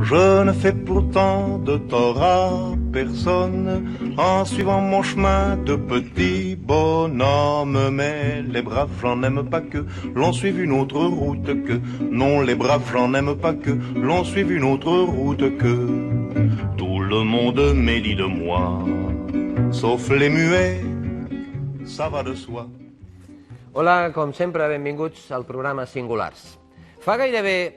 Je ne fais pourtant de tort à personne en suivant mon chemin de petit bonhomme. Mais les braves j'en aime pas que l'on suive une autre route que. Non, les braves j'en aime pas que l'on suive une autre route que. Tout le monde médit de moi, sauf les muets, ça va de soi. Hola, com sempre, benvinguts al programa Singulars. Fa gairebé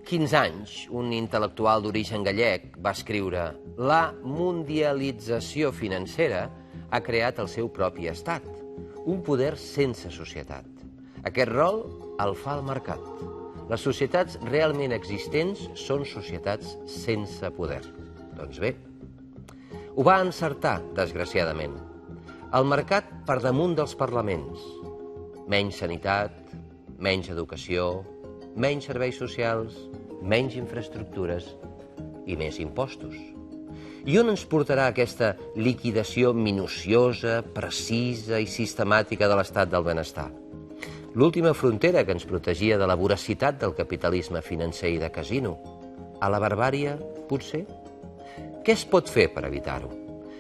15 anys, un intel·lectual d'origen gallec va escriure «La mundialització financera ha creat el seu propi estat, un poder sense societat. Aquest rol el fa el mercat. Les societats realment existents són societats sense poder». Doncs bé, ho va encertar, desgraciadament. El mercat per damunt dels parlaments. Menys sanitat, menys educació, menys serveis socials, menys infraestructures i més impostos. I on ens portarà aquesta liquidació minuciosa, precisa i sistemàtica de l'estat del benestar? L'última frontera que ens protegia de la voracitat del capitalisme financer i de casino? A la barbària, potser? Què es pot fer per evitar-ho?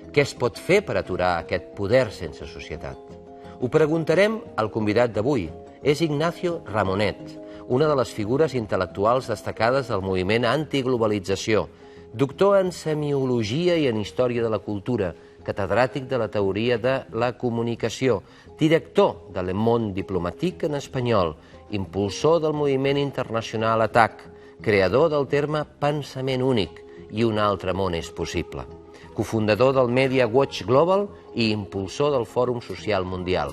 Què es pot fer per aturar aquest poder sense societat? Ho preguntarem al convidat d'avui. És Ignacio Ramonet, una de les figures intel·lectuals destacades del moviment antiglobalització, doctor en semiologia i en història de la cultura, catedràtic de la teoria de la comunicació, director de Le Monde Diplomatique en espanyol, impulsor del moviment internacional ATTAC, creador del terme pensament únic i un altre món és possible, cofundador del Media Watch Global i impulsor del Fòrum Social Mundial.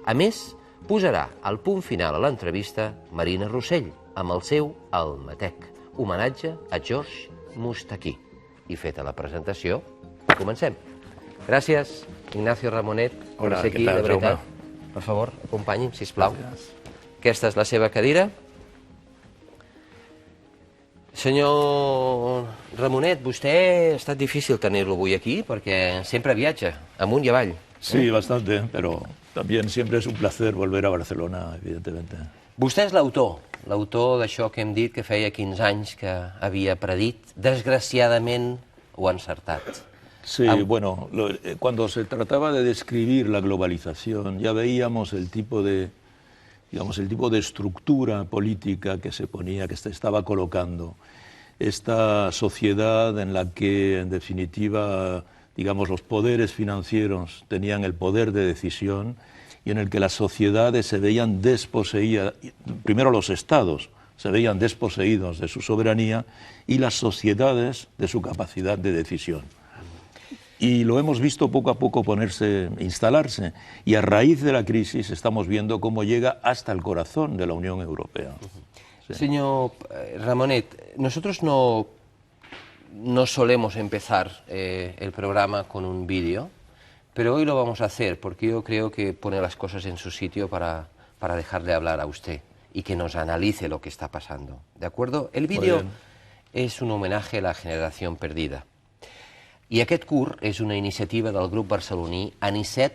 A més, posarà al punt final a l'entrevista Marina Rossell, amb el seu Almatec, homenatge a George Moustaki. I feta la presentació, comencem. Gràcies, Ignacio Ramonet, per ser aquí, de veritat. Per favor, acompanyi'm, sisplau. Aquesta és la seva cadira. Senyor Ramonet, vostè ha estat difícil tenir-lo avui aquí perquè sempre viatja, amunt i avall. Sí, bastante, pero también siempre es un placer volver a Barcelona, evidentemente. Vostè és l'autor d'això que hem dit que feia 15 anys que havia predit, desgraciadament o encertat. Sí, bueno, cuando se trataba de describir la globalización, ya veíamos el tipo de estructura política que se ponía, que se estaba colocando. Esta sociedad en la que, en definitiva, digamos, los poderes financieros tenían el poder de decisión y en el que las sociedades se veían desposeídas, primero los estados se veían desposeídos de su soberanía y las sociedades de su capacidad de decisión. Y lo hemos visto poco a poco instalarse, y a raíz de la crisis estamos viendo cómo llega hasta el corazón de la Unión Europea. Sí. Señor Ramonet, nosotros no solemos empezar el programa con un vídeo, pero hoy lo vamos a hacer porque yo creo que pone las cosas en su sitio para dejarle hablar a usted y que nos analice lo que está pasando. ¿De acuerdo? El vídeo es un homenaje a la generación perdida. I aquest curt és una iniciativa del grup barceloní Anicet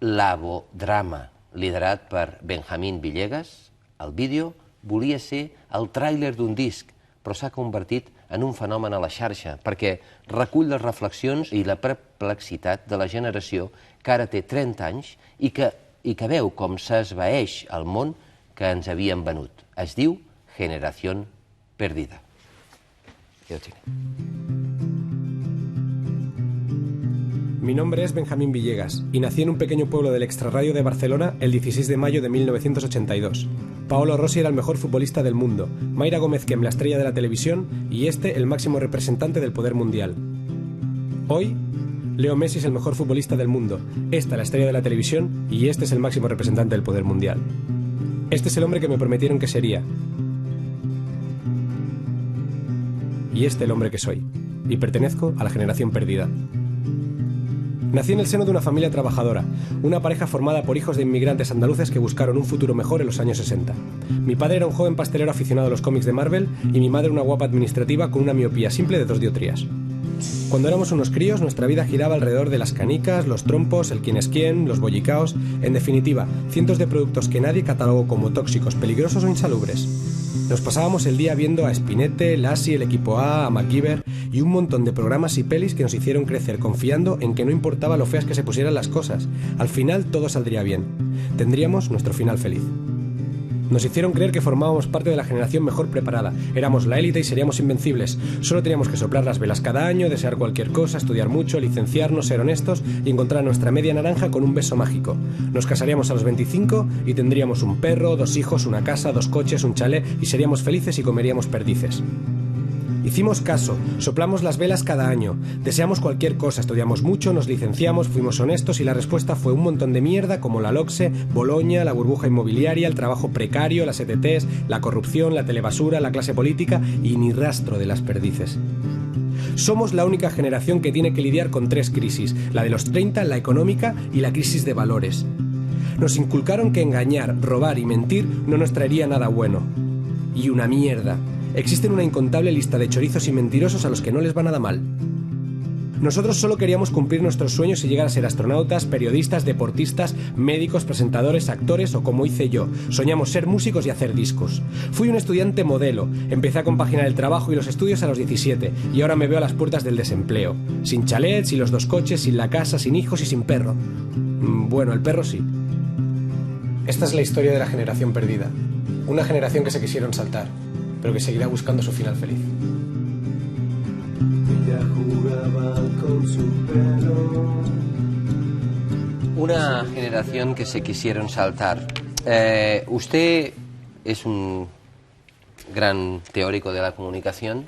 Labodrama, liderat per Benjamín Villegas. El vídeo volia ser el tràiler d'un disc, però s'ha convertit en un fenomen a la xarxa, perquè recull les reflexions i la perplexitat de la generació que ara té 30 anys i que veu com s'esvaeix el món que ens havien venut. Es diu Generación Perdida. Aquí lo tiene. Mi nombre es Benjamín Villegas y nací en un pequeño pueblo del extrarradio de Barcelona el 16 de mayo de 1982. Paolo Rossi era el mejor futbolista del mundo, Mayra Gómez Kem la estrella de la televisión y el máximo representante del poder mundial. Hoy, Leo Messi es el mejor futbolista del mundo, esta la estrella de la televisión y es el máximo representante del poder mundial. Este es el hombre que me prometieron que sería. Y el hombre que soy. Y pertenezco a la generación perdida. Nací en el seno de una familia trabajadora, una pareja formada por hijos de inmigrantes andaluces que buscaron un futuro mejor en los años 60. Mi padre era un joven pastelero aficionado a los cómics de Marvel y mi madre una guapa administrativa con una miopía simple de 2 dioptrías. Cuando éramos unos críos, nuestra vida giraba alrededor de las canicas, los trompos, el quién es quién, los bollicaos, en definitiva, cientos de productos que nadie catalogó como tóxicos, peligrosos o insalubres. Nos pasábamos el día viendo a Spinette, Lassie, el equipo A MacGyver y un montón de programas y pelis que nos hicieron crecer confiando en que no importaba lo feas que se pusieran las cosas. Al final todo saldría bien. Tendríamos nuestro final feliz. Nos hicieron creer que formábamos parte de la generación mejor preparada. Éramos la élite y seríamos invencibles. Solo teníamos que soplar las velas cada año, desear cualquier cosa, estudiar mucho, licenciarnos, ser honestos y encontrar nuestra media naranja con un beso mágico. Nos casaríamos a los 25 y tendríamos un perro, 2 hijos, una casa, 2 coches, un chalet y seríamos felices y comeríamos perdices. Hicimos caso, soplamos las velas cada año, deseamos cualquier cosa, estudiamos mucho, nos licenciamos, fuimos honestos y la respuesta fue un montón de mierda como la LOCSE, Boloña, la burbuja inmobiliaria, el trabajo precario, las ETTs, la corrupción, la telebasura, la clase política y ni rastro de las perdices. Somos la única generación que tiene que lidiar con 3 crisis, la de los 30, la económica y la crisis de valores. Nos inculcaron que engañar, robar y mentir no nos traería nada bueno. Y una mierda. Existen una incontable lista de chorizos y mentirosos a los que no les va nada mal. Nosotros solo queríamos cumplir nuestros sueños y llegar a ser astronautas, periodistas, deportistas, médicos, presentadores, actores o como hice yo. Soñamos ser músicos y hacer discos. Fui un estudiante modelo. Empecé a compaginar el trabajo y los estudios a los 17 y ahora me veo a las puertas del desempleo. Sin chalet, sin los 2 coches, sin la casa, sin hijos y sin perro. Bueno, el perro sí. Esta es la historia de la generación perdida. Una generación que se quisieron saltar, pero que seguirá buscando su final feliz. Ella jugaba con su pelo. Una generación que se quisieron saltar. Usted es un gran teórico de la comunicación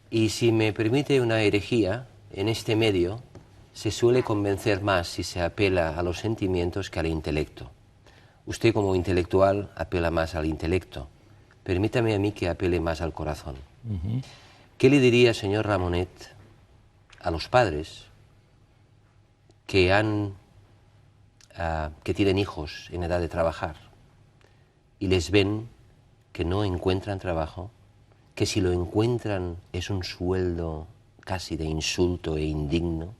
y si me permite una herejía, en este medio se suele convencer más si se apela a los sentimientos que al intelecto. Usted como intelectual apela más al intelecto. Permítame a mí que apele más al corazón. ¿Qué le diría, señor Ramonet, a los padres que tienen hijos en edad de trabajar y les ven que no encuentran trabajo, que si lo encuentran es un sueldo casi de insulto e indigno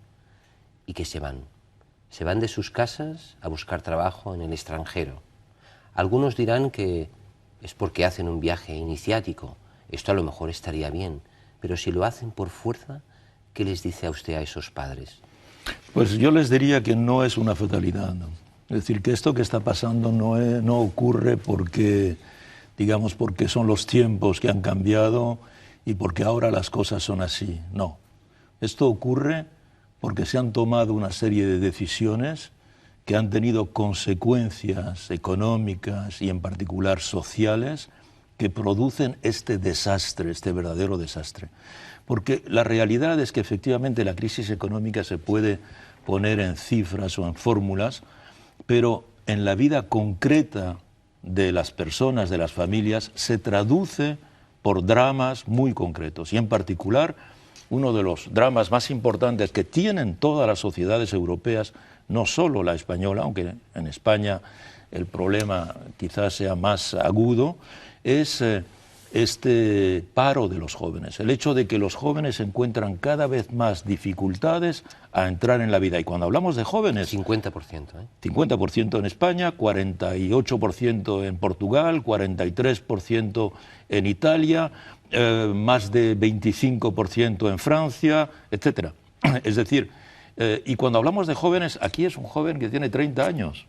y que se van? Se van de sus casas a buscar trabajo en el extranjero. Algunos dirán que es porque hacen un viaje iniciático. Esto a lo mejor estaría bien, pero si lo hacen por fuerza, ¿qué les dice a usted a esos padres? Pues yo les diría que no es una fatalidad, ¿no? Es decir, que esto que está pasando no ocurre porque, digamos, porque son los tiempos que han cambiado y porque ahora las cosas son así. No. Esto ocurre porque se han tomado una serie de decisiones que han tenido consecuencias económicas y en particular sociales que producen este desastre, este verdadero desastre. Porque la realidad es que efectivamente la crisis económica se puede poner en cifras o en fórmulas, pero en la vida concreta de las personas, de las familias, se traduce por dramas muy concretos. Y en particular, uno de los dramas más importantes que tienen todas las sociedades europeas, no solo la española, aunque en España el problema quizás sea más agudo, es este paro de los jóvenes, el hecho de que los jóvenes encuentran cada vez más dificultades a entrar en la vida. Y cuando hablamos de jóvenes... 50%. 50% en España, 48% en Portugal, 43% en Italia, más de 25% en Francia, etc. Es decir, y cuando hablamos de jóvenes, aquí es un joven que tiene 30 años.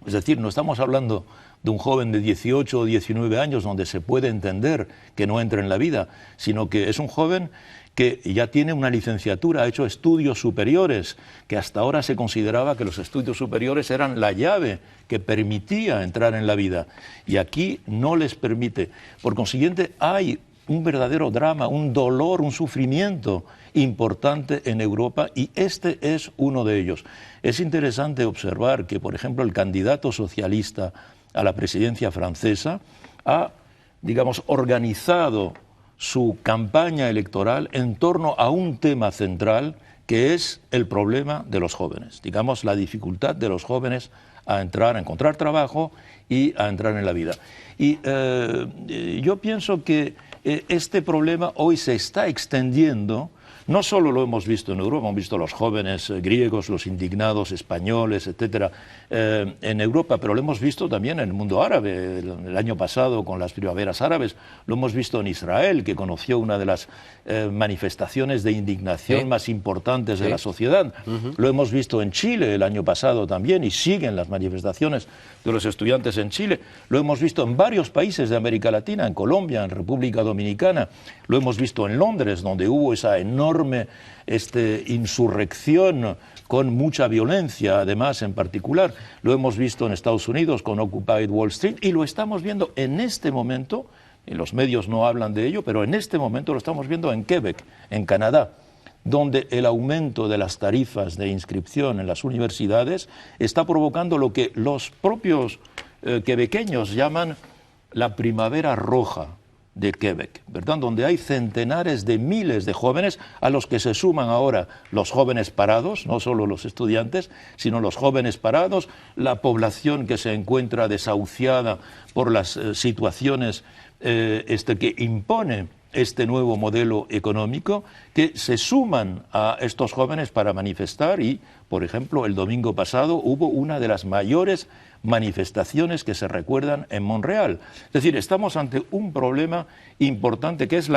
Es decir, no estamos hablando de un joven de 18 o 19 años donde se puede entender que no entra en la vida, sino que es un joven que ya tiene una licenciatura, ha hecho estudios superiores, que hasta ahora se consideraba que los estudios superiores eran la llave que permitía entrar en la vida. Y aquí no les permite. Por consiguiente, hay un verdadero drama, un dolor, un sufrimiento importante en Europa y este es uno de ellos. Es interesante observar que, por ejemplo, el candidato socialista a la presidencia francesa ha, digamos, organizado su campaña electoral en torno a un tema central que es el problema de los jóvenes, digamos, la dificultad de los jóvenes a entrar, a encontrar trabajo y a entrar en la vida. Y yo pienso que este problema hoy se está extendiendo No solo lo hemos visto en Europa, hemos visto los jóvenes griegos, los indignados españoles, etcétera, en Europa, pero lo hemos visto también en el mundo árabe. El año pasado, con las primaveras árabes, lo hemos visto en Israel, que conoció una de las manifestaciones de indignación más importantes de la sociedad. Lo hemos visto en Chile el año pasado también, y siguen las manifestaciones de los estudiantes en Chile. Lo hemos visto en varios países de América Latina, en Colombia, en República Dominicana. Lo hemos visto en Londres, donde hubo esa enorme insurrección con mucha violencia, además, en particular. Lo hemos visto en Estados Unidos con Occupy Wall Street, y lo estamos viendo en este momento, y los medios no hablan de ello, pero en este momento lo estamos viendo en Quebec, en Canadá, donde el aumento de las tarifas de inscripción en las universidades está provocando lo que los propios quebequeños llaman la primavera roja de Quebec, ¿verdad? Donde hay centenares de miles de jóvenes, a los que se suman ahora los jóvenes parados, no solo los estudiantes, sino los jóvenes parados, la población que se encuentra desahuciada por las situaciones que impone este nuevo modelo económico, que se suman a estos jóvenes para manifestar. Y, por ejemplo, el domingo pasado hubo una de las mayores manifestaciones que se recuerdan en Montreal. Es decir, estamos ante un problema importante, que es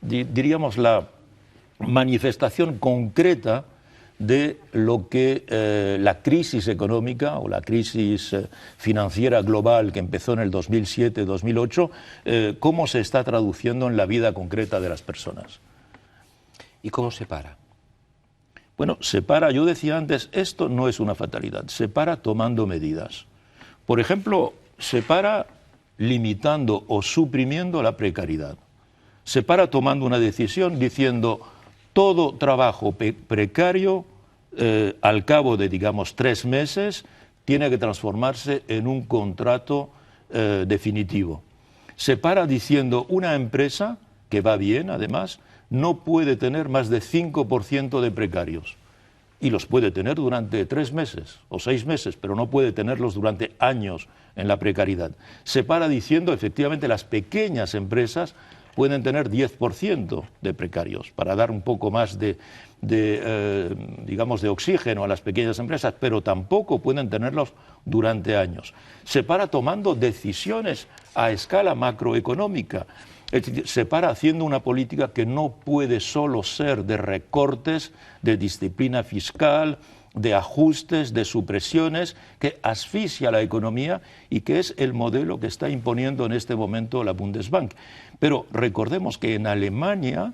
diríamos, la manifestación concreta de lo que la crisis económica o la crisis financiera global que empezó en el 2007-2008, cómo se está traduciendo en la vida concreta de las personas. ¿Y cómo se para? Bueno, se para, yo decía antes, esto no es una fatalidad, se para tomando medidas. Por ejemplo, se para limitando o suprimiendo la precariedad. Se para tomando una decisión diciendo: todo trabajo precario, al cabo de, digamos, 3 meses, tiene que transformarse en un contrato definitivo. Se para diciendo: una empresa que va bien, además, no puede tener más de 5% de precarios. Y los puede tener durante 3 meses o 6 meses, pero no puede tenerlos durante años en la precariedad. Se para diciendo, efectivamente, las pequeñas empresas pueden tener 10% de precarios, para dar un poco más digamos, de oxígeno a las pequeñas empresas, pero tampoco pueden tenerlos durante años. Se para tomando decisiones a escala macroeconómica. Es decir, se para haciendo una política que no puede solo ser de recortes, de disciplina fiscal, de ajustes, de supresiones, que asfixia la economía y que es el modelo que está imponiendo en este momento la Bundesbank. Pero recordemos que en Alemania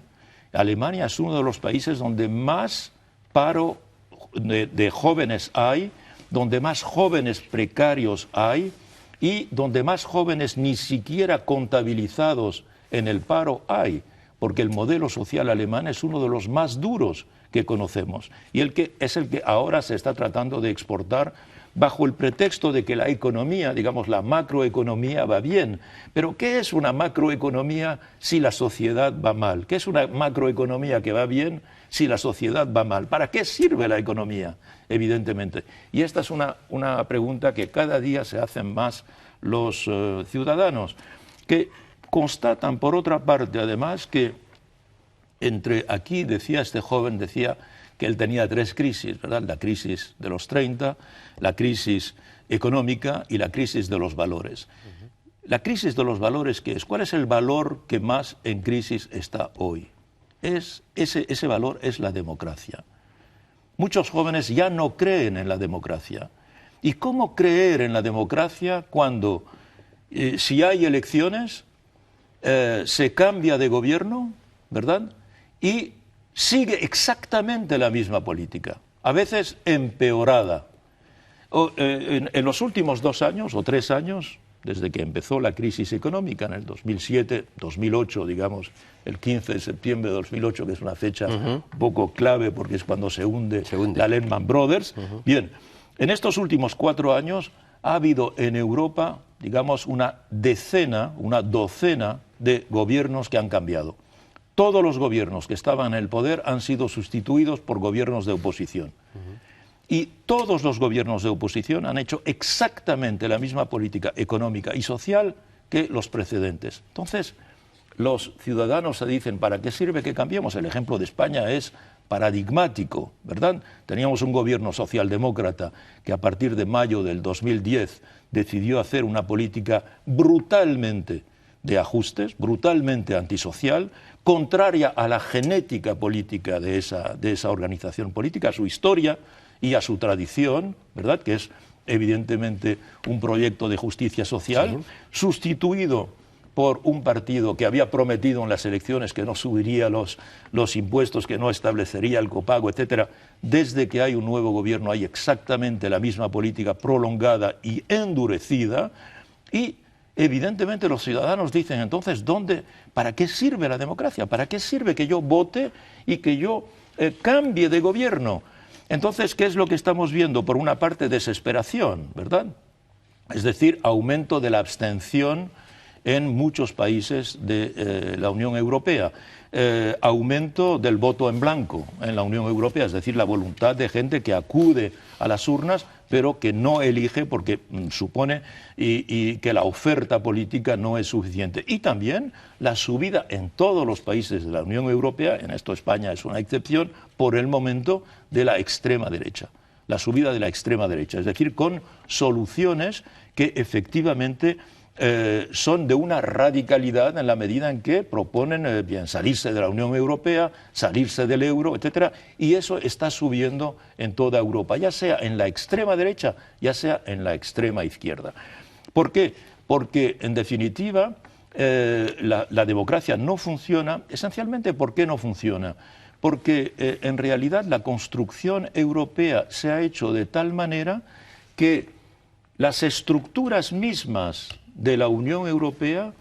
es uno de los países donde más paro de jóvenes hay, donde más jóvenes precarios hay y donde más jóvenes ni siquiera contabilizados en el paro hay, porque el modelo social alemán es uno de los más duros que conocemos y es el que ahora se está tratando de exportar bajo el pretexto de que la economía, digamos la macroeconomía, va bien. Pero ¿qué es una macroeconomía si la sociedad va mal? ¿Qué es una macroeconomía que va bien si la sociedad va mal? ¿Para qué sirve la economía? Evidentemente. Y esta es una pregunta que cada día se hacen más los ciudadanos, que constatan, por otra parte, además, que aquí, decía este joven, decía que él tenía 3 crisis, ¿verdad? La crisis de los 30, la crisis económica y la crisis de los valores. La crisis de los valores, ¿qué es? ¿Cuál es el valor que más en crisis está hoy? Ese valor es la democracia. Muchos jóvenes ya no creen en la democracia. ¿Y cómo creer en la democracia cuando, si hay elecciones, se cambia de gobierno, ¿verdad? Y sigue exactamente la misma política, a veces empeorada. En los últimos 2 años o 3 años, desde que empezó la crisis económica en el 2007, 2008, digamos, el 15 de septiembre de 2008, que es una fecha un poco clave porque es cuando se hunde la Lehman Brothers. Bien, en estos últimos 4 años ha habido en Europa, digamos, una docena de gobiernos que han cambiado. Todos los gobiernos que estaban en el poder han sido sustituidos por gobiernos de oposición. Y todos los gobiernos de oposición han hecho exactamente la misma política económica y social que los precedentes. Entonces, los ciudadanos se dicen, ¿para qué sirve que cambiemos? El ejemplo de España es paradigmático, ¿verdad? Teníamos un gobierno socialdemócrata que a partir de mayo del 2010 decidió hacer una política brutalmente de ajustes, brutalmente antisocial, contraria a la genética política de esa organización política, a su historia y a su tradición, ¿verdad?, que es evidentemente un proyecto de justicia social, sí, sustituido por un partido que había prometido en las elecciones que no subiría los impuestos, que no establecería el copago, etcétera. Desde que hay un nuevo gobierno hay exactamente la misma política prolongada y endurecida, y evidentemente los ciudadanos dicen entonces, ¿para qué sirve la democracia? ¿Para qué sirve que yo vote y que yo cambie de gobierno? Entonces, ¿qué es lo que estamos viendo? Por una parte, desesperación, ¿verdad? Es decir, aumento de la abstención en muchos países de la Unión Europea, aumento del voto en blanco en la Unión Europea, es decir, la voluntad de gente que acude a las urnas pero que no elige porque supone y que la oferta política no es suficiente. Y también la subida en todos los países de la Unión Europea, en esto España es una excepción, por el momento de la extrema derecha. La subida de la extrema derecha, es decir, con soluciones que efectivamente son de una radicalidad en la medida en que proponen bien salirse de la Unión Europea, salirse del euro, etcétera, y eso está subiendo en toda Europa, ya sea en la extrema derecha, ya sea en la extrema izquierda. ¿Por qué? Porque, en definitiva, la democracia no funciona. Esencialmente, ¿por qué no funciona? Porque, en realidad, la construcción europea se ha hecho de tal manera que las estructuras mismas de la Unión Europea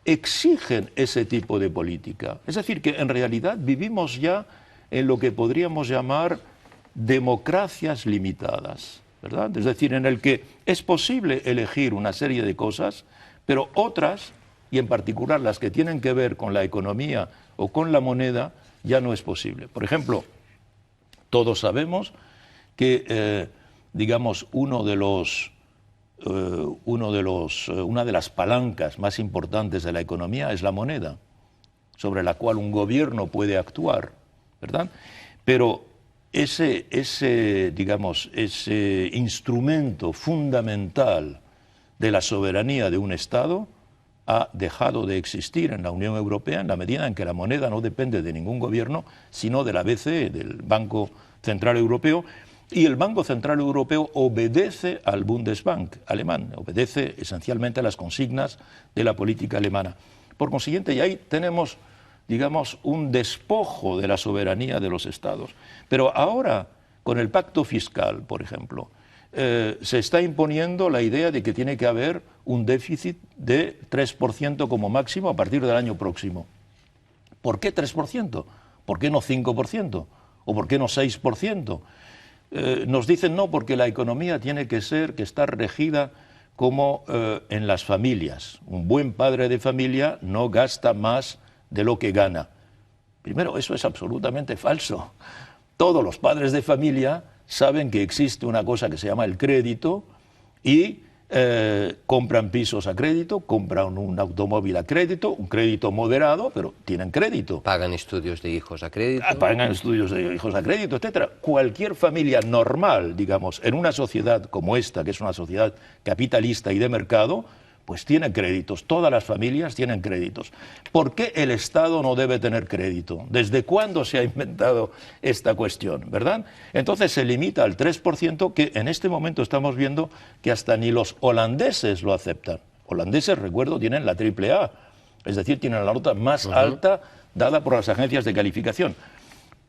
exigen ese tipo de política. Es decir, que en realidad vivimos ya en lo que podríamos llamar democracias limitadas, ¿verdad? Es decir, en el que es posible elegir una serie de cosas, pero otras, y en particular las que tienen que ver con la economía o con la moneda, ya no es posible. Por ejemplo, todos sabemos que, digamos, una de las palancas más importantes de la economía es la moneda, sobre la cual un gobierno puede actuar, ¿verdad? Pero ese instrumento fundamental de la soberanía de un Estado ha dejado de existir en la Unión Europea en la medida en que la moneda no depende de ningún gobierno, sino de la BCE, del Banco Central Europeo. Y el Banco Central Europeo obedece al Bundesbank alemán, obedece esencialmente a las consignas de la política alemana. Por consiguiente, y ahí tenemos, digamos, un despojo de la soberanía de los Estados. Pero ahora, con el pacto fiscal, por ejemplo, se está imponiendo la idea de que tiene que haber un déficit de 3% como máximo a partir del año próximo. ¿Por qué 3%? ¿Por qué no 5%? ¿O por qué no 6%? Nos dicen no, porque la economía tiene que estar regida como en las familias. Un buen padre de familia no gasta más de lo que gana. Primero, eso es absolutamente falso. Todos los padres de familia saben que existe una cosa que se llama el crédito y compran pisos a crédito, compran un automóvil a crédito, un crédito moderado, pero tienen crédito. Pagan estudios de hijos a crédito. Pagan estudios de hijos a crédito, etcétera. Cualquier familia normal, digamos, en una sociedad como esta, que es una sociedad capitalista y de mercado, pues tiene créditos. Todas las familias tienen créditos. ¿Por qué el Estado no debe tener crédito? ¿Desde cuándo se ha inventado esta cuestión, verdad? Entonces se limita al 3%, que en este momento estamos viendo que hasta ni los holandeses lo aceptan. Holandeses, recuerdo, tienen la AAA, es decir, tienen la nota más alta dada por las agencias de calificación.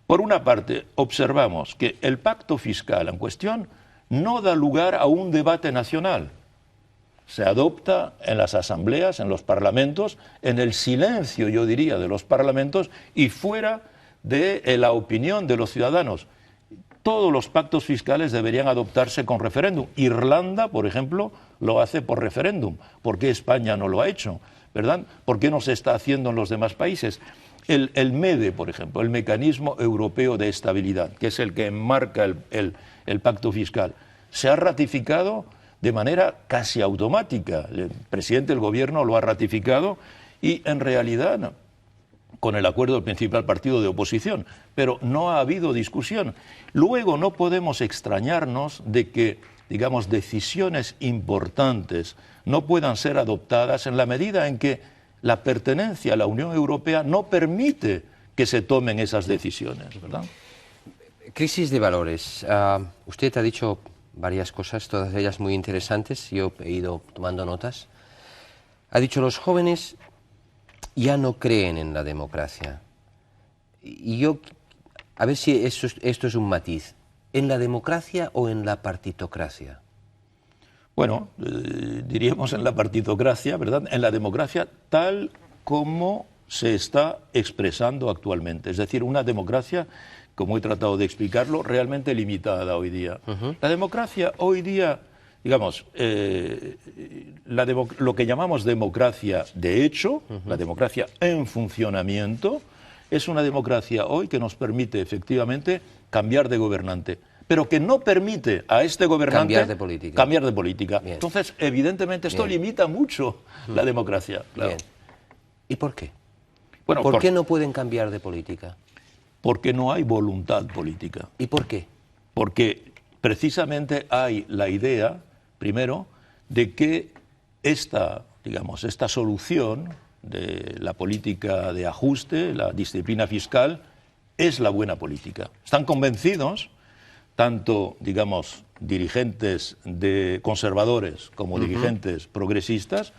Por una parte, observamos que el pacto fiscal en cuestión no da lugar a un debate nacional. Se adopta en las asambleas, en los parlamentos, en el silencio, yo diría, de los parlamentos y fuera de la opinión de los ciudadanos. Todos los pactos fiscales deberían adoptarse con referéndum. Irlanda, por ejemplo, lo hace por referéndum. ¿Por qué España no lo ha hecho? ¿Verdad? ¿Por qué no se está haciendo en los demás países? El MEDE, por ejemplo, el Mecanismo Europeo de Estabilidad, que es el que enmarca el pacto fiscal, se ha ratificado de manera casi automática. El presidente del gobierno lo ha ratificado y en realidad con el acuerdo del principal partido de oposición, pero no ha habido discusión. Luego no podemos extrañarnos de que, digamos, decisiones importantes no puedan ser adoptadas en la medida en que la pertenencia a la Unión Europea no permite que se tomen esas decisiones, ¿verdad? Crisis de valores. Usted ha dicho varias cosas, todas ellas muy interesantes. Yo he ido tomando notas. Ha dicho, los jóvenes ya no creen en la democracia. Y yo, a ver si esto es un matiz. ¿En la democracia o en la partitocracia? Bueno, diríamos en la partitocracia, ¿verdad? En la democracia tal como se está expresando actualmente. Es decir, una democracia, como he tratado de explicarlo, realmente limitada hoy día. La democracia hoy día, digamos, lo que llamamos democracia de hecho, la democracia en funcionamiento, es una democracia hoy que nos permite efectivamente cambiar de gobernante, pero que no permite a este gobernante cambiar de política. Bien. Entonces, evidentemente, esto limita mucho la democracia. Claro. Bien. ¿Y por qué? Bueno, ¿Por qué no pueden cambiar de política? Porque no hay voluntad política. ¿Y por qué? Porque precisamente hay la idea, primero, de que esta solución de la política de ajuste, la disciplina fiscal, es la buena política. Están convencidos, tanto, digamos, dirigentes conservadores como dirigentes progresistas,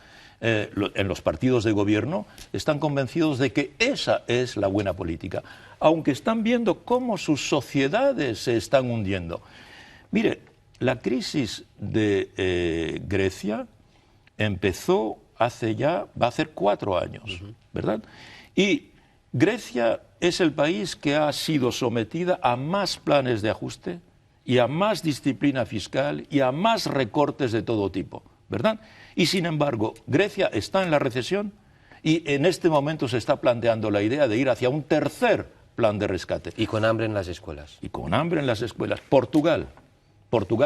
en los partidos de gobierno, están convencidos de que esa es la buena política, aunque están viendo cómo sus sociedades se están hundiendo. Mire, la crisis de Grecia empezó va a hacer 4 años, ¿verdad? Y Grecia es el país que ha sido sometida a más planes de ajuste y a más disciplina fiscal y a más recortes de todo tipo, ¿verdad? Y sin embargo, Grecia está en la recesión y en este momento se está planteando la idea de ir hacia un tercer plan de rescate. Y con hambre en las escuelas. Y con hambre en las escuelas. Portugal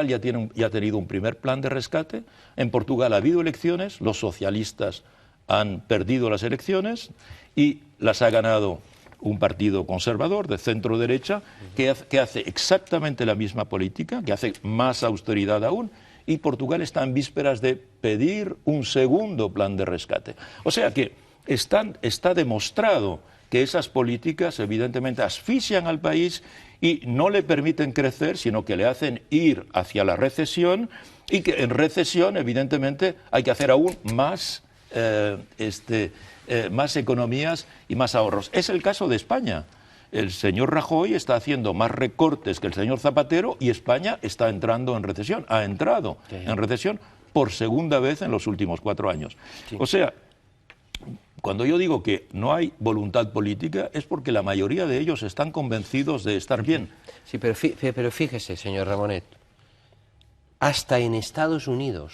ya ha tenido un primer plan de rescate. En Portugal ha habido elecciones, los socialistas han perdido las elecciones y las ha ganado un partido conservador de centro derecha que hace exactamente la misma política, que hace más austeridad aún, y Portugal está en vísperas de pedir un segundo plan de rescate. O sea que está demostrado que esas políticas evidentemente asfixian al país y no le permiten crecer, sino que le hacen ir hacia la recesión, y que en recesión evidentemente hay que hacer aún más más economías y más ahorros. Es el caso de España. El señor Rajoy está haciendo más recortes que el señor Zapatero y España está entrando en recesión. Ha entrado en recesión por segunda vez en los últimos 4 años. Sí. O sea, cuando yo digo que no hay voluntad política es porque la mayoría de ellos están convencidos de estar bien. Sí, pero fíjese, señor Ramonet, hasta en Estados Unidos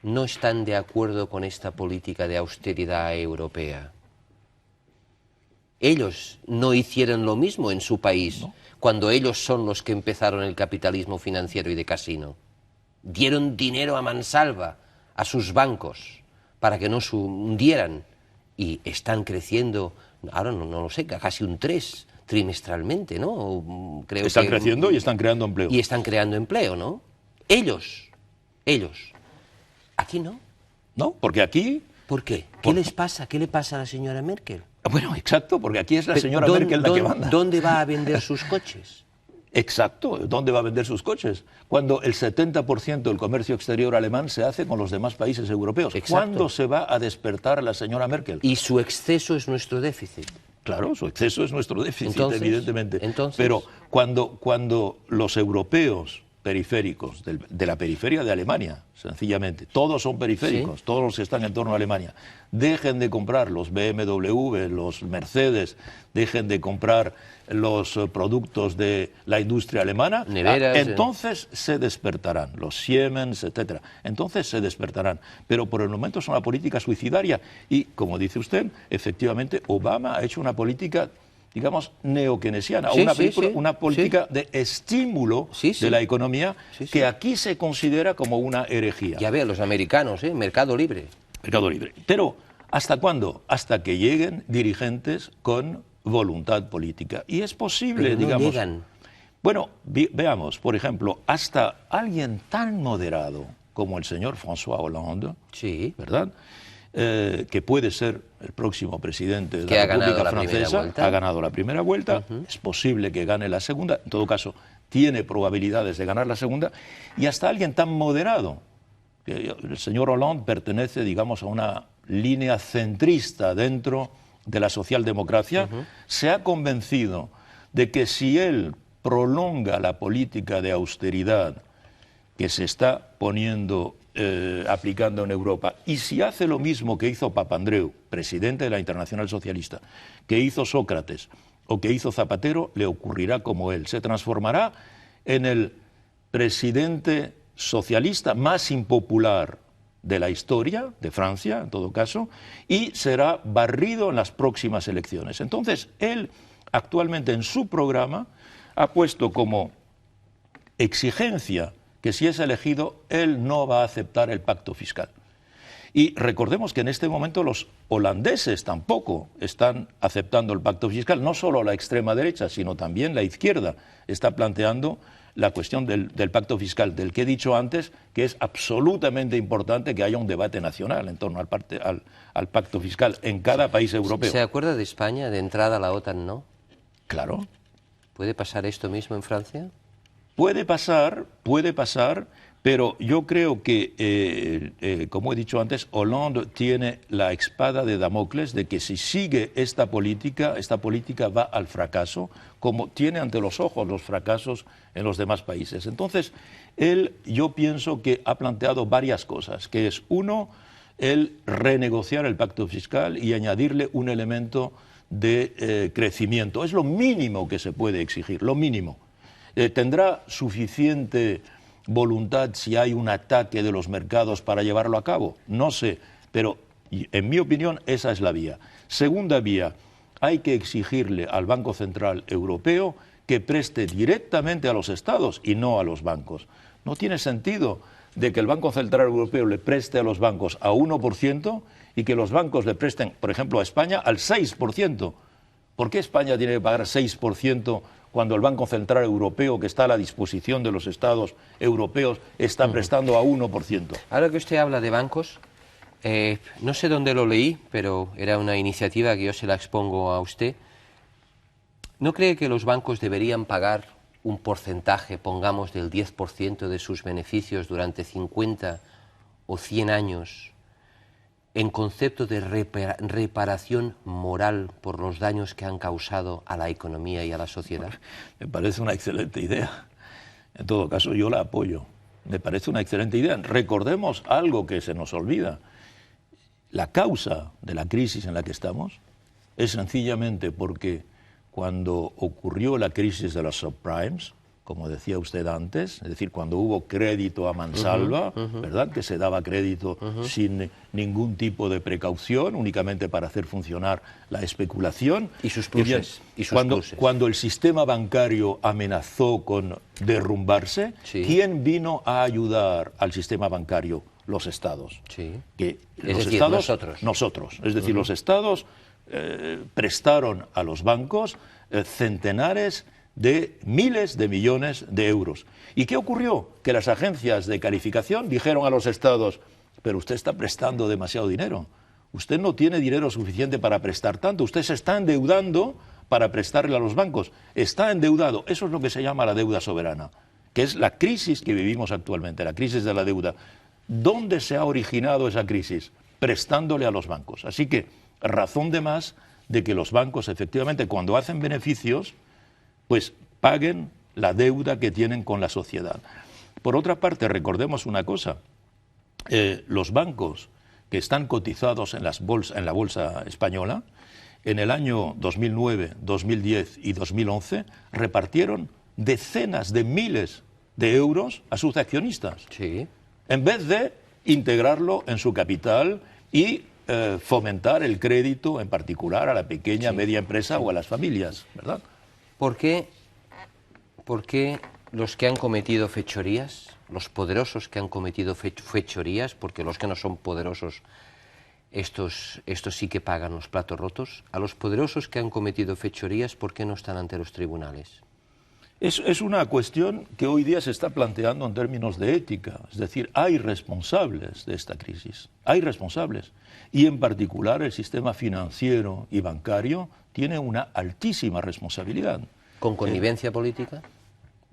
no están de acuerdo con esta política de austeridad europea. Ellos no hicieron lo mismo en su país, ¿no? Cuando ellos son los que empezaron el capitalismo financiero y de casino. Dieron dinero a mansalva a sus bancos para que no se hundieran y están creciendo, ahora no lo sé, casi un 3 trimestralmente, ¿no? Están creciendo y están creando empleo. Y están creando empleo, ¿no? Ellos. Aquí no. No, porque aquí... ¿Por qué? ¿Qué les pasa? ¿Qué le pasa a la señora Merkel? Bueno, exacto, porque aquí es la señora Merkel la que manda. ¿Dónde va a vender sus coches? Exacto, ¿dónde va a vender sus coches? Cuando el 70% del comercio exterior alemán se hace con los demás países europeos. Exacto. ¿Cuándo se va a despertar la señora Merkel? Y su exceso es nuestro déficit. Claro, su exceso es nuestro déficit, evidentemente. Entonces, pero cuando los europeos periféricos, de la periferia de Alemania, sencillamente, todos son periféricos, ¿sí? Todos los que están en torno a Alemania, dejen de comprar los BMW, los Mercedes, dejen de comprar los productos de la industria alemana, neveras, entonces se despertarán, los Siemens, etcétera. Entonces se despertarán. Pero por el momento es una política suicidaria y, como dice usted, efectivamente Obama ha hecho una política, digamos, neokeynesiana, una política de estímulo de la economía que aquí se considera como una herejía. Ya ve, los americanos, mercado libre. Mercado libre. Pero ¿Hasta cuándo? Hasta que lleguen dirigentes con voluntad política. Y es posible, pero no digamos... llegan. Bueno, veamos, por ejemplo, hasta alguien tan moderado como el señor François Hollande, Sí. ¿verdad? Que puede ser el próximo presidente de Que la ha ganado República la primera Francesa, vuelta. ha ganado la primera vuelta, es posible que gane la segunda, en todo caso tiene probabilidades de ganar la segunda, y hasta alguien tan moderado. El señor Hollande pertenece, digamos, a una línea centrista dentro de la socialdemocracia, se ha convencido de que si él prolonga la política de austeridad que se está aplicando en Europa, y si hace lo mismo que hizo Papandreou, presidente de la Internacional Socialista, que hizo Sócrates o que hizo Zapatero, le ocurrirá como él. Se transformará en el presidente socialista más impopular de la historia de Francia, en todo caso, y será barrido en las próximas elecciones. Entonces, él actualmente en su programa ha puesto como exigencia que si es elegido, él no va a aceptar el pacto fiscal. Y recordemos que en este momento los holandeses tampoco están aceptando el pacto fiscal, no solo la extrema derecha, sino también la izquierda está planteando la cuestión del pacto fiscal, del que he dicho antes, que es absolutamente importante que haya un debate nacional en torno al pacto fiscal en cada país europeo. ¿Se acuerda de España, de entrada a la OTAN, no? Claro. ¿Puede pasar esto mismo en Francia? Puede pasar, pero yo creo que, como he dicho antes, Hollande tiene la espada de Damocles de que si sigue esta política va al fracaso, como tiene ante los ojos los fracasos en los demás países. Entonces, yo pienso que ha planteado varias cosas, que es, uno, el renegociar el pacto fiscal y añadirle un elemento de crecimiento. Es lo mínimo que se puede exigir, lo mínimo. ¿Tendrá suficiente voluntad si hay un ataque de los mercados para llevarlo a cabo? No sé, pero en mi opinión esa es la vía. Segunda vía, hay que exigirle al Banco Central Europeo que preste directamente a los estados y no a los bancos. No tiene sentido de que el Banco Central Europeo le preste a los bancos a 1% y que los bancos le presten, por ejemplo, a España al 6%. ¿Por qué España tiene que pagar 6% cuando el Banco Central Europeo, que está a la disposición de los Estados europeos, está prestando a 1%? Ahora que usted habla de bancos, no sé dónde lo leí, pero era una iniciativa que yo se la expongo a usted. ¿No cree que los bancos deberían pagar un porcentaje, pongamos, del 10% de sus beneficios durante 50 o 100 años en concepto de reparación moral por los daños que han causado a la economía y a la sociedad? Me parece una excelente idea. En todo caso, yo la apoyo. Me parece una excelente idea. Recordemos algo que se nos olvida. La causa de la crisis en la que estamos es sencillamente porque cuando ocurrió la crisis de los subprimes, como decía usted antes, es decir, cuando hubo crédito a mansalva, ¿verdad?, que se daba crédito sin ningún tipo de precaución, únicamente para hacer funcionar la especulación. Y sus pluses. Cuando el sistema bancario amenazó con derrumbarse, Sí. ¿quién vino a ayudar al sistema bancario? Los estados. Sí. Nosotros. Es decir, los estados prestaron a los bancos centenares de miles de millones de euros. ¿Y qué ocurrió? Que las agencias de calificación dijeron a los estados: pero usted está prestando demasiado dinero, usted no tiene dinero suficiente para prestar tanto, usted se está endeudando para prestarle a los bancos, está endeudado. Eso es lo que se llama la deuda soberana, que es la crisis que vivimos actualmente, la crisis de la deuda. ¿Dónde se ha originado esa crisis? Prestándole a los bancos. Así que razón de más de que los bancos, efectivamente, cuando hacen beneficios, pues paguen la deuda que tienen con la sociedad. Por otra parte, recordemos una cosa, los bancos que están cotizados en la bolsa española, en el año 2009, 2010 y 2011, repartieron decenas de miles de euros a sus accionistas, Sí. en vez de integrarlo en su capital y fomentar el crédito, en particular a la pequeña, media empresa o a las familias, ¿verdad? ¿Por qué los que han cometido fechorías, los poderosos que han cometido fechorías, porque los que no son poderosos estos sí que pagan los platos rotos. A los poderosos que han cometido fechorías, ¿por qué no están ante los tribunales? Es una cuestión que hoy día se está planteando en términos de ética. Es decir, hay responsables de esta crisis, hay responsables. Y en particular el sistema financiero y bancario tiene una altísima responsabilidad. ¿Con connivencia política?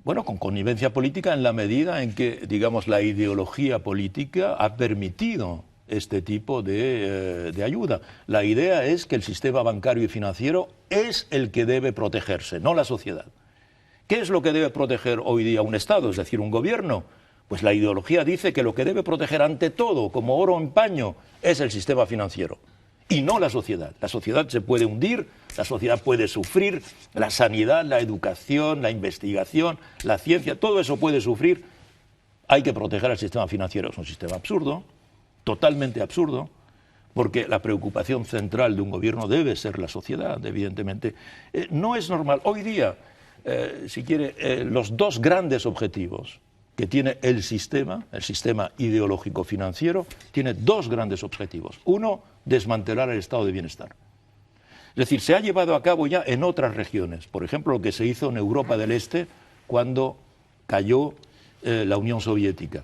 Bueno, con connivencia política en la medida en que, digamos, la ideología política ha permitido este tipo de ayuda. La idea es que el sistema bancario y financiero es el que debe protegerse, no la sociedad. ¿Qué es lo que debe proteger hoy día un Estado, es decir, un gobierno? Pues la ideología dice que lo que debe proteger ante todo, como oro en paño, es el sistema financiero y no la sociedad. La sociedad se puede hundir, la sociedad puede sufrir, la sanidad, la educación, la investigación, la ciencia, todo eso puede sufrir. Hay que proteger al sistema financiero. Es un sistema absurdo, totalmente absurdo, porque la preocupación central de un gobierno debe ser la sociedad, evidentemente. No es normal. Hoy día, si quiere, los dos grandes objetivos que tiene el sistema ideológico financiero, tiene dos grandes objetivos. Uno, desmantelar el estado de bienestar. Es decir, se ha llevado a cabo ya en otras regiones. Por ejemplo, lo que se hizo en Europa del Este cuando cayó la Unión Soviética.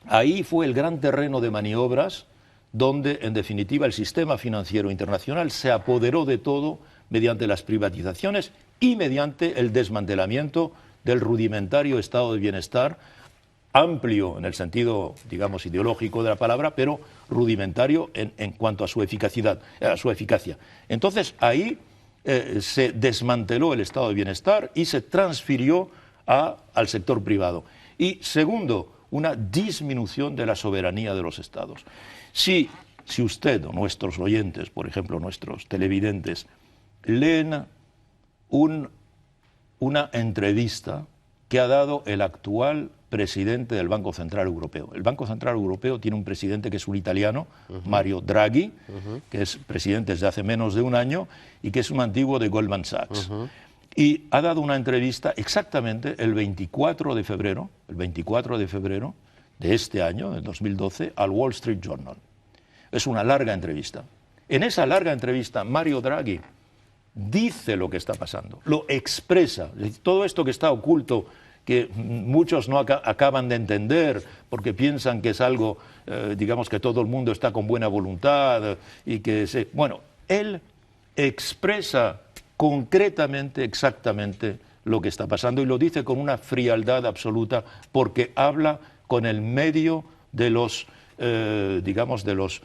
Ahí fue el gran terreno de maniobras donde, en definitiva, el sistema financiero internacional se apoderó de todo mediante las privatizaciones y mediante el desmantelamiento del rudimentario estado de bienestar, amplio en el sentido, digamos, ideológico de la palabra, pero rudimentario en cuanto a su eficacia. Entonces, ahí se desmanteló el estado de bienestar y se transfirió al sector privado. Y segundo, una disminución de la soberanía de los estados. Si usted o nuestros oyentes, por ejemplo, nuestros televidentes, leen una entrevista que ha dado el actual presidente del Banco Central Europeo. El Banco Central Europeo tiene un presidente que es un italiano, Mario Draghi, que es presidente desde hace menos de un año y que es un antiguo de Goldman Sachs. Y ha dado una entrevista exactamente el 24 de febrero de este año, del 2012, al Wall Street Journal. Es una larga entrevista. En esa larga entrevista, Mario Draghi dice lo que está pasando, lo expresa. Todo esto que está oculto, que muchos no acaban de entender porque piensan que es algo, digamos, que todo el mundo está con buena voluntad y que bueno, él expresa concretamente, exactamente lo que está pasando y lo dice con una frialdad absoluta porque habla con el medio de los, digamos, de los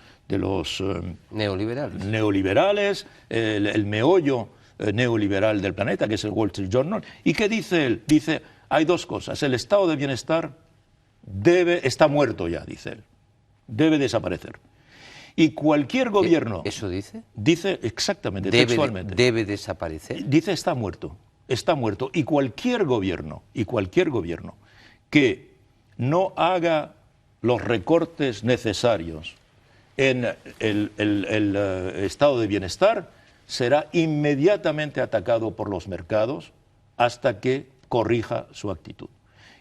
neoliberales, el meollo neoliberal del planeta, que es el Wall Street Journal. ¿Y qué dice él? Dice, hay dos cosas. El estado de bienestar está muerto ya, dice él. Debe desaparecer. Y cualquier gobierno... ¿Eso dice? Dice exactamente, textualmente. ¿Debe desaparecer? Dice, está muerto. Está muerto. Y cualquier gobierno que no haga los recortes necesarios en el estado de bienestar será inmediatamente atacado por los mercados hasta que corrija su actitud.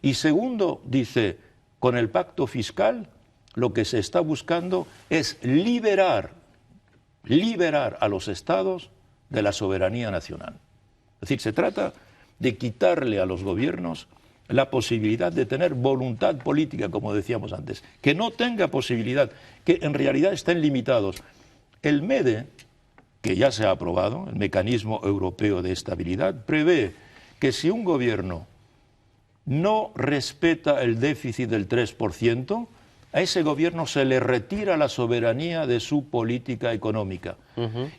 Y segundo, dice, con el pacto fiscal lo que se está buscando es liberar a los estados de la soberanía nacional. Es decir, se trata de quitarle a los gobiernos la posibilidad de tener voluntad política, como decíamos antes, que no tenga posibilidad, que en realidad estén limitados. El MEDE, que ya se ha aprobado, el Mecanismo Europeo de Estabilidad, prevé que si un gobierno no respeta el déficit del 3%, a ese gobierno se le retira la soberanía de su política económica.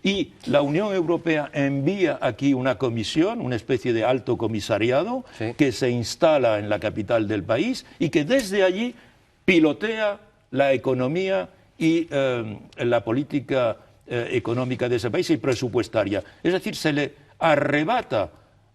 Y la Unión Europea envía aquí una comisión, una especie de alto comisariado, que se instala en la capital del país y que desde allí pilotea la economía y la política económica de ese país y presupuestaria. Es decir, se le arrebata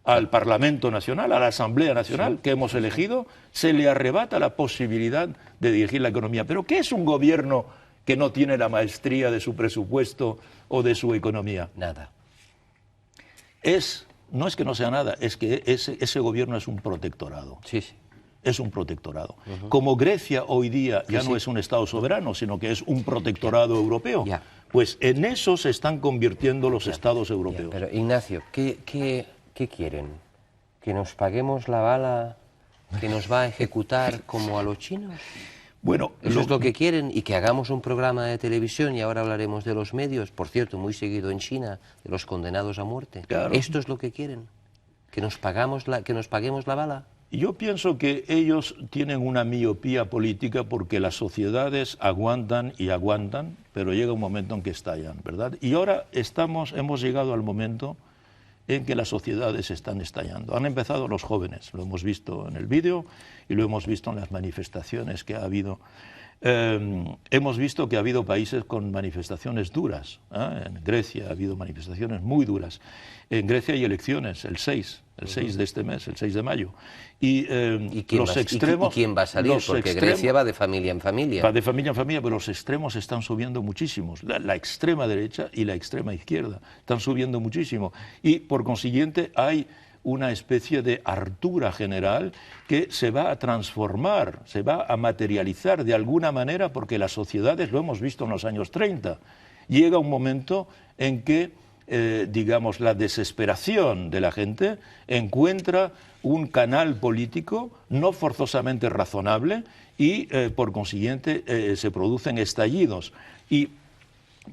al Parlamento Nacional, a la Asamblea Nacional que hemos elegido, se le arrebata la posibilidad de dirigir la economía. ¿Pero qué es un gobierno que no tiene la maestría de su presupuesto o de su economía? Nada. No es que no sea nada, es que ese gobierno es un protectorado. Sí, sí. Es un protectorado. Como Grecia hoy día ya no es un Estado soberano, sino que es un protectorado europeo. Pues en eso se están convirtiendo los estados europeos. Pero Ignacio, ¿qué quieren? ¿Que nos paguemos la bala que nos va a ejecutar como a los chinos? Bueno, ¿Eso es lo que quieren? ¿Y que hagamos un programa de televisión, y ahora hablaremos de los medios, por cierto, muy seguido en China, de los condenados a muerte? Claro. ¿Esto es lo que quieren? ¿Que nos paguemos la bala? Yo pienso que ellos tienen una miopía política porque las sociedades aguantan y aguantan, pero llega un momento en que estallan, ¿verdad? Y ahora hemos llegado al momento en que las sociedades están estallando. Han empezado los jóvenes, lo hemos visto en el vídeo y lo hemos visto en las manifestaciones que ha habido. Hemos visto que ha habido países con manifestaciones duras. En Grecia ha habido manifestaciones muy duras. En Grecia hay elecciones el 6 de este mes, el 6 de mayo. ¿Y los extremos, quién va a salir? Porque Grecia va de familia en familia. Va de familia en familia, pero los extremos están subiendo muchísimo. La extrema derecha y la extrema izquierda están subiendo muchísimo. Y por consiguiente hay una especie de hartura general que se va a transformar, se va a materializar de alguna manera, porque las sociedades, lo hemos visto en los años 30, llega un momento en que, digamos, la desesperación de la gente encuentra un canal político no forzosamente razonable y, por consiguiente, se producen estallidos. Y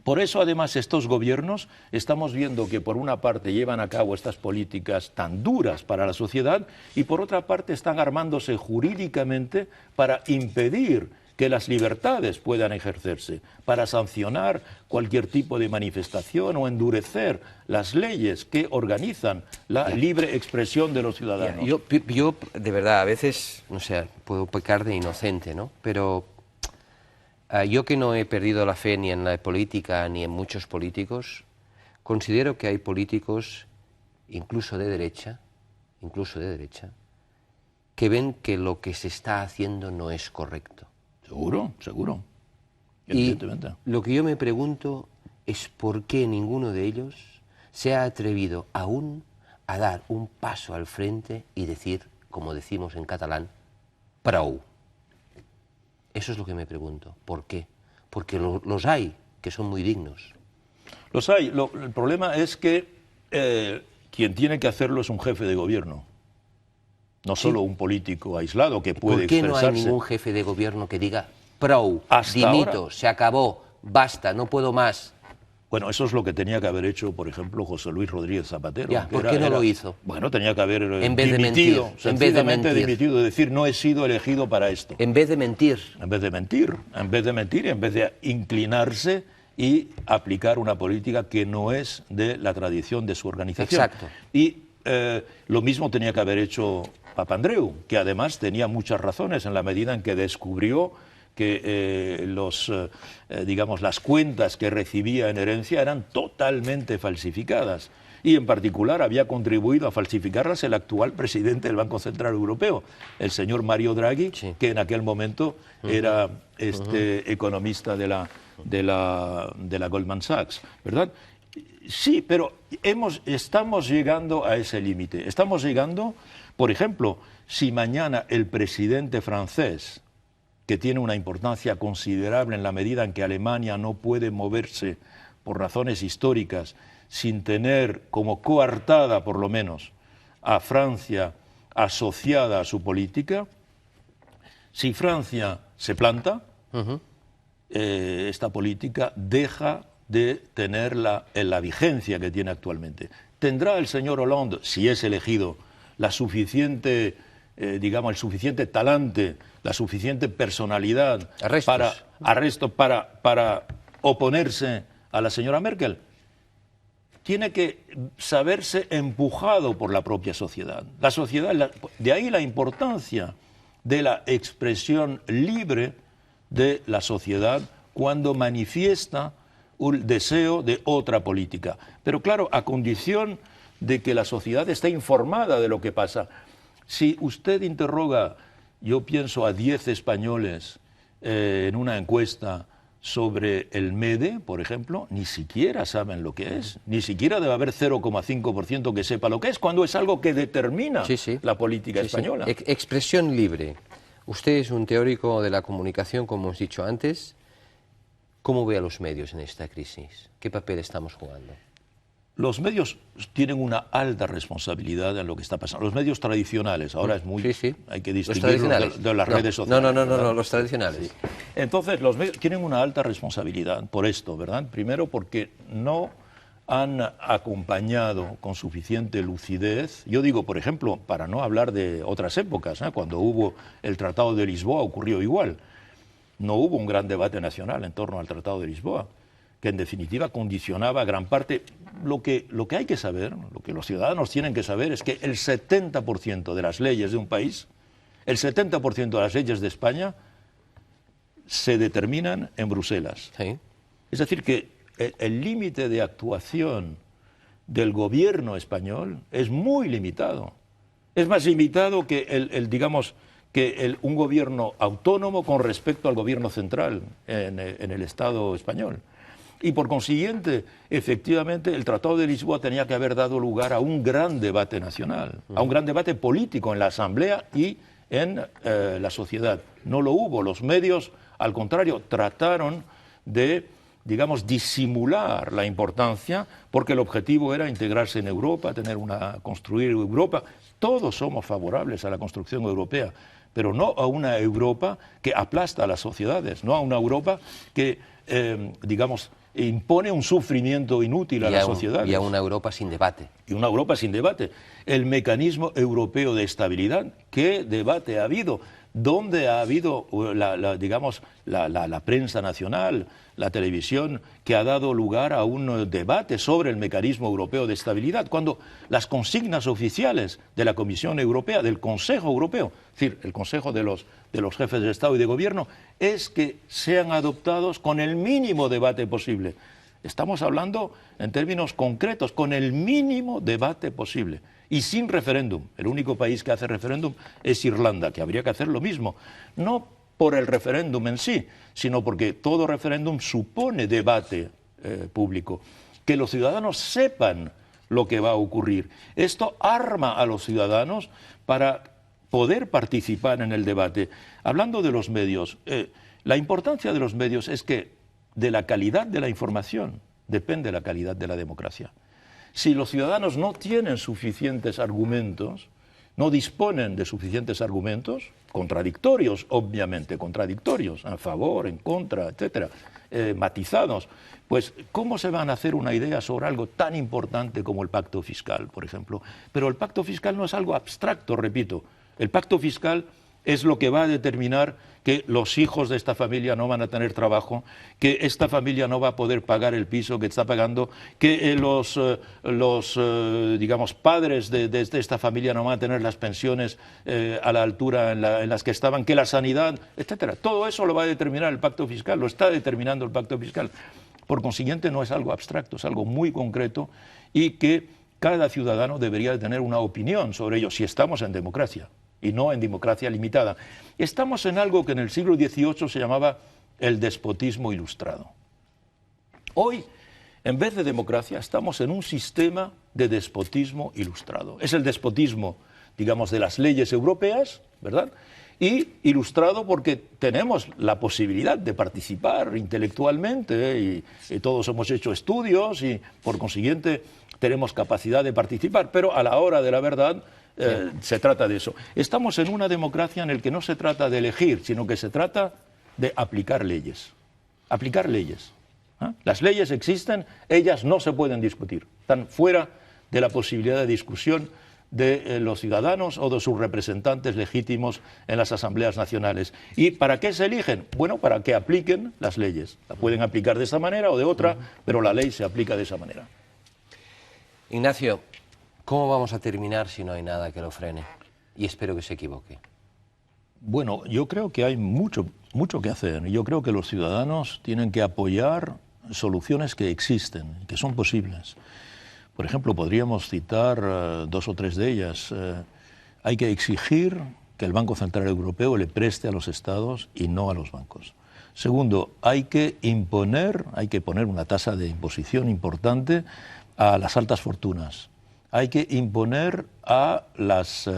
por eso, además, estos gobiernos estamos viendo que por una parte llevan a cabo estas políticas tan duras para la sociedad y por otra parte están armándose jurídicamente para impedir que las libertades puedan ejercerse, para sancionar cualquier tipo de manifestación o endurecer las leyes que organizan la libre expresión de los ciudadanos. Yo, de verdad, a veces, no sé, puedo pecar de inocente, ¿no? Pero yo, que no he perdido la fe ni en la política ni en muchos políticos, considero que hay políticos, incluso de derecha, que ven que lo que se está haciendo no es correcto. Seguro, seguro. Evidentemente. Y lo que yo me pregunto es por qué ninguno de ellos se ha atrevido aún a dar un paso al frente y decir, como decimos en catalán, prou. Eso es lo que me pregunto. ¿Por qué? Porque los hay, que son muy dignos. Los hay. El problema es que quien tiene que hacerlo es un jefe de gobierno. No solo un político aislado que puede expresarse. ¿Por qué no hay ningún jefe de gobierno que diga, prou, Hasta dimito, ahora. se acabó, basta, no puedo más? Bueno, eso es lo que tenía que haber hecho, por ejemplo, José Luis Rodríguez Zapatero. Ya, ¿por qué no lo hizo? Bueno, tenía que haber En vez de dimitido, mentir, sencillamente dimitido, decir, no he sido elegido para esto. En vez de mentir. En vez de mentir, en vez de inclinarse y aplicar una política que no es de la tradición de su organización. Exacto. Y lo mismo tenía que haber hecho Papandreou, que además tenía muchas razones en la medida en que descubrió que digamos, las cuentas que recibía en herencia eran totalmente falsificadas. Y en particular había contribuido a falsificarlas el actual presidente del Banco Central Europeo, el señor Mario Draghi, sí, que en aquel momento era economista de la Goldman Sachs, ¿verdad? Sí, pero estamos llegando a ese límite. Estamos llegando, por ejemplo, si mañana el presidente francés, que tiene una importancia considerable en la medida en que Alemania no puede moverse por razones históricas sin tener como coartada, por lo menos, a Francia asociada a su política, si Francia se planta, esta política deja de tener la vigencia que tiene actualmente. ¿Tendrá el señor Hollande, si es elegido, la suficiente, digamos, el suficiente talante, la suficiente personalidad para oponerse a la señora Merkel? Tiene que saberse empujado por la propia sociedad. La sociedad, de ahí la importancia de la expresión libre de la sociedad cuando manifiesta un deseo de otra política. Pero claro, a condición de que la sociedad esté informada de lo que pasa. Si usted interroga, yo pienso, a 10 españoles en una encuesta sobre el MEDE, por ejemplo, ni siquiera saben lo que es. Ni siquiera debe haber 0,5% que sepa lo que es, cuando es algo que determina la política española. Sí. Expresión libre. Usted es un teórico de la comunicación, como hemos dicho antes. ¿Cómo ve a los medios en esta crisis? ¿Qué papel estamos jugando? Los medios tienen una alta responsabilidad en lo que está pasando. Los medios tradicionales, ahora es muy... Sí. Hay que distinguirlos de las redes sociales. No, los tradicionales. Sí. Entonces, los medios tienen una alta responsabilidad por esto, ¿verdad? Primero porque no han acompañado con suficiente lucidez. Yo digo, por ejemplo, para no hablar de otras épocas, cuando hubo el Tratado de Lisboa ocurrió igual. No hubo un gran debate nacional en torno al Tratado de Lisboa, que en definitiva condicionaba gran parte. Lo que hay que saber, lo que los ciudadanos tienen que saber es que el 70% de las leyes de un país, el 70% de las leyes de España se determinan en Bruselas. Sí. Es decir, que el límite de actuación del gobierno español es muy limitado. Es más limitado que un gobierno autónomo con respecto al gobierno central en el Estado español. Y por consiguiente, efectivamente, el Tratado de Lisboa tenía que haber dado lugar a un gran debate nacional, a un gran debate político en la Asamblea y en la sociedad. No lo hubo. Los medios, al contrario, trataron de, disimular la importancia, porque el objetivo era integrarse en Europa, construir Europa. Todos somos favorables a la construcción europea, pero no a una Europa que aplasta a las sociedades, no a una Europa que, impone un sufrimiento inútil a las sociedades. Y a una Europa sin debate. Y una Europa sin debate. El mecanismo europeo de estabilidad, ¿qué debate ha habido? ¿Dónde ha habido la prensa nacional, la televisión, que ha dado lugar a un debate sobre el mecanismo europeo de estabilidad? Cuando las consignas oficiales de la Comisión Europea, del Consejo Europeo, es decir, el Consejo de los jefes de Estado y de Gobierno, es que sean adoptados con el mínimo debate posible. Estamos hablando en términos concretos, con el mínimo debate posible. Y sin referéndum. El único país que hace referéndum es Irlanda, que habría que hacer lo mismo. No por el referéndum en sí, sino porque todo referéndum supone debate público. Que los ciudadanos sepan lo que va a ocurrir. Esto arma a los ciudadanos para poder participar en el debate. Hablando de los medios, la importancia de los medios es que de la calidad de la información depende la calidad de la democracia. Si los ciudadanos no tienen suficientes argumentos, no disponen de suficientes argumentos, contradictorios, obviamente, contradictorios, a favor, en contra, etcétera, matizados, pues ¿cómo se van a hacer una idea sobre algo tan importante como el pacto fiscal, por ejemplo? Pero el pacto fiscal no es algo abstracto, repito. El pacto fiscal es lo que va a determinar que los hijos de esta familia no van a tener trabajo, que esta familia no va a poder pagar el piso que está pagando, que los padres de esta familia no van a tener las pensiones a la altura en las que estaban, que la sanidad, etcétera. Todo eso lo va a determinar el pacto fiscal, lo está determinando el pacto fiscal. Por consiguiente, no es algo abstracto, es algo muy concreto y que cada ciudadano debería de tener una opinión sobre ello, si estamos en democracia y no en democracia limitada. Estamos en algo que en el siglo XVIII se llamaba el despotismo ilustrado. Hoy, en vez de democracia, estamos en un sistema de despotismo ilustrado. Es el despotismo, de las leyes europeas, ¿verdad? Y ilustrado porque tenemos la posibilidad de participar intelectualmente y todos hemos hecho estudios y, por consiguiente, tenemos capacidad de participar, pero a la hora de la verdad se trata de eso. Estamos en una democracia en la que no se trata de elegir, sino que se trata de aplicar leyes. Aplicar leyes. Las leyes existen, ellas no se pueden discutir. Están fuera de la posibilidad de discusión de los ciudadanos o de sus representantes legítimos en las asambleas nacionales. ¿Y para qué se eligen? Bueno, para que apliquen las leyes. La pueden aplicar de esa manera o de otra, pero la ley se aplica de esa manera. Ignacio, ¿cómo vamos a terminar si no hay nada que lo frene? Y espero que se equivoque. Bueno, yo creo que hay mucho que hacer. Yo creo que los ciudadanos tienen que apoyar soluciones que existen, que son posibles. Por ejemplo, podríamos citar dos o tres de ellas. Hay que exigir que el Banco Central Europeo le preste a los estados y no a los bancos. Segundo, hay que poner una tasa de imposición importante a las altas fortunas. Hay que imponer a las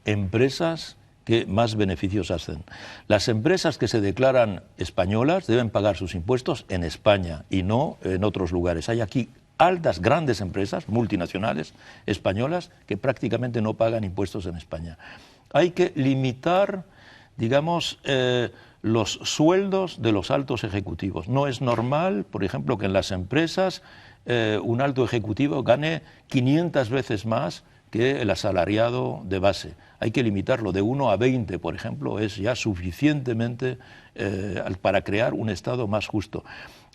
empresas que más beneficios hacen. Las empresas que se declaran españolas deben pagar sus impuestos en España y no en otros lugares. Hay aquí altas, grandes empresas multinacionales españolas que prácticamente no pagan impuestos en España. Hay que limitar, digamos, los sueldos de los altos ejecutivos. No es normal, por ejemplo, que en las empresas un alto ejecutivo gane 500 veces más que el asalariado de base. Hay que limitarlo de 1 a 20, por ejemplo, es ya suficientemente para crear un Estado más justo.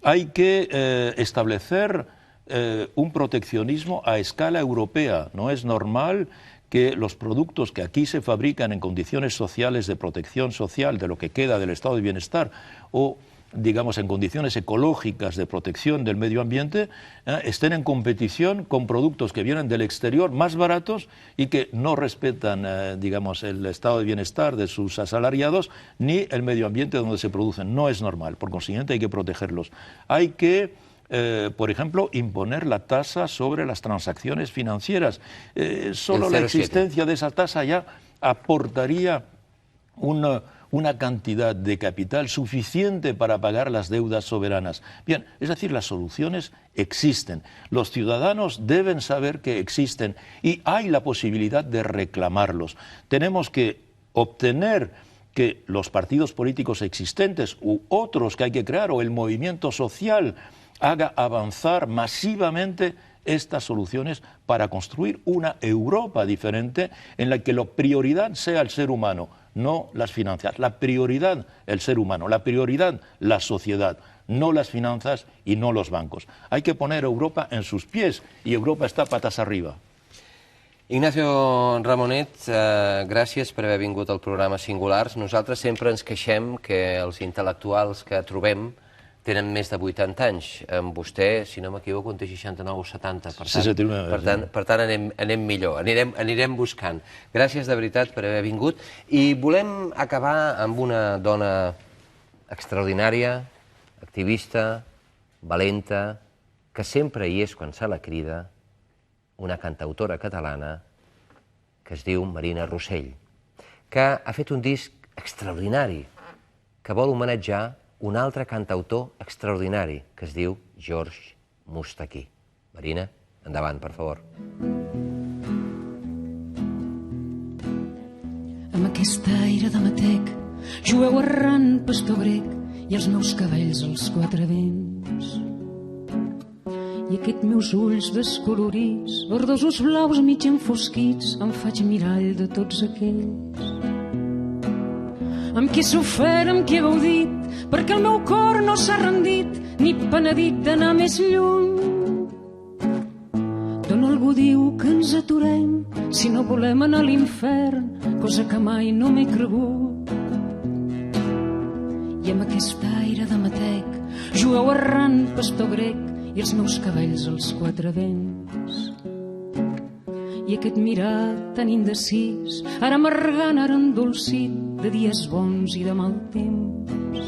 Hay que establecer un proteccionismo a escala europea. No es normal que los productos que aquí se fabrican en condiciones sociales de protección social de lo que queda del estado de bienestar o, digamos, en condiciones ecológicas de protección del medio ambiente, estén en competición con productos que vienen del exterior más baratos y que no respetan, digamos, el estado de bienestar de sus asalariados ni el medio ambiente donde se producen. No es normal. Por consiguiente, hay que protegerlos. Hay que por ejemplo, imponer la tasa sobre las transacciones financieras. Solo la existencia de esa tasa ya aportaría una cantidad de capital suficiente para pagar las deudas soberanas. Bien, es decir, las soluciones existen. Los ciudadanos deben saber que existen y hay la posibilidad de reclamarlos. Tenemos que obtener que los partidos políticos existentes u otros que hay que crear o el movimiento social haga avanzar masivamente estas soluciones para construir una Europa diferente en la que la prioridad sea el ser humano, no las finanzas. La prioridad el ser humano, la prioridad la sociedad, no las finanzas y no los bancos. Hay que poner a Europa en sus pies y Europa està patas arriba. Ignacio Ramonet, gràcies per haver vingut al programa Singulars. Nosaltres sempre ens queixem que els intel·lectuals que trobem tenen més de 80 anys. Amb vostè, si no m'equivoco, en té 69 o 70. Per tant, anem millor, anirem buscant. Gràcies de veritat per haver vingut. I volem acabar amb una dona extraordinària, activista, valenta, que sempre hi és quan se la crida, una cantautora catalana que es diu Marina Rossell, que ha fet un disc extraordinari, que vol homenatjar un altre cantautor extraordinari que es diu George Moustaki. Marina, endavant, per favor. Amb aquest aire de matec, jueu errant, pastor grec, i els meus cabells als quatre vents. I aquests meus ulls descolorits, verdosos blaus mig enfosquits, em faig mirall de tots aquells. Amb qui he sofert, amb qui he gaudit, perquè el meu cor no s'ha rendit ni penedit d'anar més lluny. D'on algú diu que ens aturem si no volem anar a l'infern, cosa que mai no m'he cregut. I amb aquest aire de matec, jueu errant, pastor grec, i els meus cabells als quatre vents. I aquest mirar tan indecis, ara amargant, ara endolcit, de dies bons i de mal temps.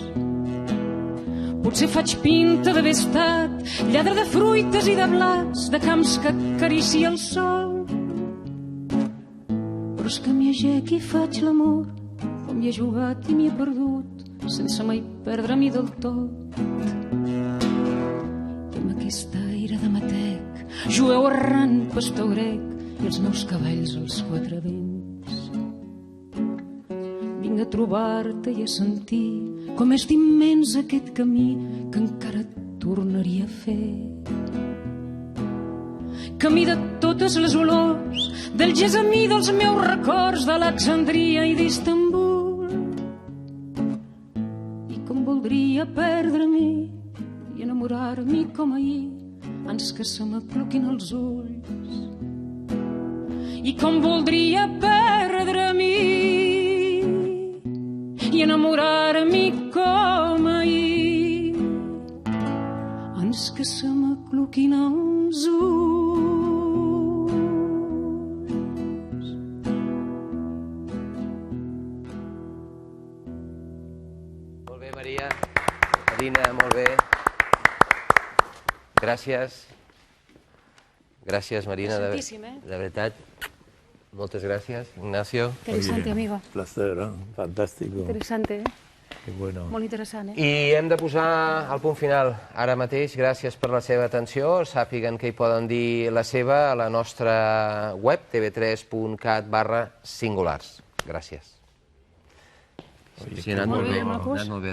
Potser faig pinta d'haver estat lladre de fruites i de blats, de camps que acaricia el sol. Però és que m'hi agec i faig l'amor, com hi he jugat i m'hi he perdut, sense mai perdre-m'hi del tot. I amb aquest aire de matec, jueu errant, pastor grec, i els meus cabells als quatre vents. Vinc a trobar-te i a sentir com és d'immens aquest camí que encara tornaria a fer. Camí de totes les olors, del gessamí dels meus records, d'Alexandria i d'Istanbul. I com voldria perdre-m'hi i enamorar-m'hi com ahir, ans que se m'acloquin els ulls. I com voldria perdre-m'hi i enamorar-m'hi com ahir, ans que se m'acloquin els ulls. Molt bé, Maria. Marina, molt bé. Gràcies. Gràcies, Marina, de veritat. Moltes gràcies, Ignacio. Interesante, amigo. Placer, fantástico. Interesante, eh? Qué bueno. Molt interessant, eh? I hem de posar el punt final ara mateix. Gràcies per la seva atenció. Sàpiguen que hi poden dir la seva a la nostra web, tv3.cat/singulars. Gràcies. Sí, ha anat molt bé,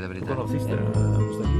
de veritat. ¿Conociste a Agustín?